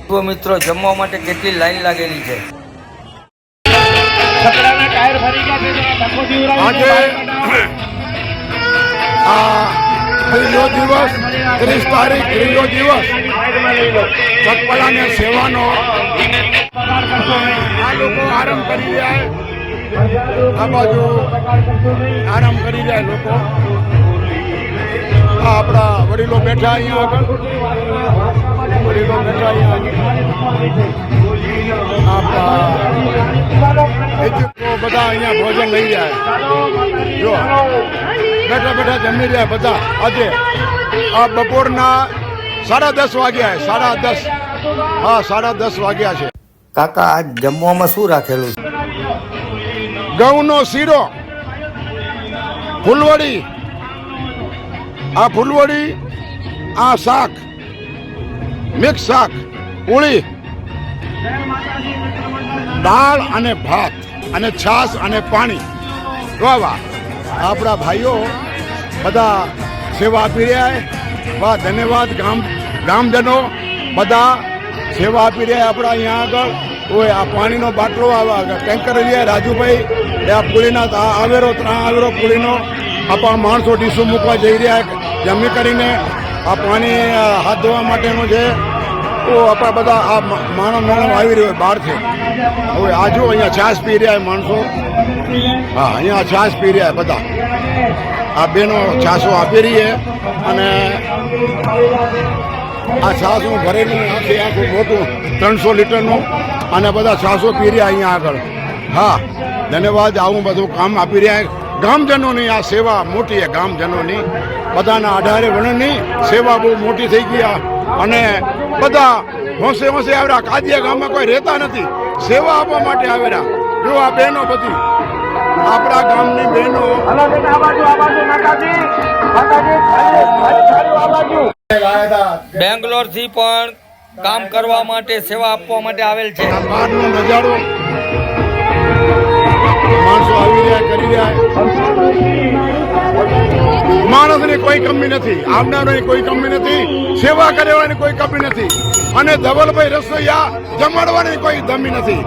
તો મિત્રો જમવા માટે કેટલી લાઈન લાગેલી છે। આજે ત્રીજો દિવસ 30 તારીખ ત્રીજો દિવસ ચકપલાને સેવાનો આ લોકો આરામ કરી રહ્યા, આ બાજુ આરામ કરી રહ્યા લોકો। આ આપણા વડીલો બેઠા અહીંયા આગળ, વડીલો બેઠા અહીંયા બધા અહીંયા ભોજન લઈ જાય। જો બેઠા બેઠા જમી રહ્યા બધા। આજે આ બપોરના 10:30 વાગ્યા, 10:30, હા 10:30 વાગ્યા છે। કાકા આજ જમવામાં શું રાખેલું છે? ઘઉંનો શીરો, ફૂલવડી, આ ફૂલવડી, આ શાક, મિક્સ શાક, પૂળી, દાળ અને ભાત અને છાશ અને પાણી। વાહ વાહ, આપણા ભાઈઓ બધા સેવા આપી રહ્યા। વાહ, ધન્યવાદ ગામજનો બધા સેવા આપી રહ્યા આપણા અહીંયા આગળ। ઓય આ પાણીનો બાટલો ટેન્કર લઈએ રાજુભાઈ, એ આ પૂળીના આવેરો 3 આવેરો પૂળીનો આપણા માણસો ડીશું મૂકવા જઈ રહ્યા જમી કરીને। આ પાણી હાથ ધોવા માટેનું છે। તો આપણા બધા આ માણસ આવી રહ્યો બહારથી। હવે આજુ અહીંયા છાશ પી રહ્યા માણસો, હા અહીંયા છાશ પી રહ્યા બધા। આ બેનો છાશો આપી રહી છે અને આ છાશનું ભરેલું આખું મોટું 300 લીટરનું અને બધા છાશો પી રહ્યા અહીંયા આગળ। હા ધન્યવાદ, આવું બધું કામ આપી રહ્યા ગામજનોની। આ સેવા મોટી છે ગામજનોની, બધાના 18 વર્ણની સેવા બહુ મોટી થઈ ગઈ અને બધા હોંશે હોંશે આવ્યા। કાદિયા ગામમાં કોઈ રહેતા નથી, સેવા આપવા માટે આવેલા। જો આ બહેનો બધી આપણા ગામની બહેનો બેંગ્લોર થી પણ કામ કરવા માટે સેવા આપવા માટે આવેલ છે। બહારનો નજારો માણસો આવી રહ્યા, કરી રહ્યા। માણસની કોઈ કમી નથી, આવનારની કોઈ કમી નથી, સેવા કરવાની કોઈ કમી નથી અને ધવલભાઈ રસોઈયા જમાડવાની કોઈ કમી નથી।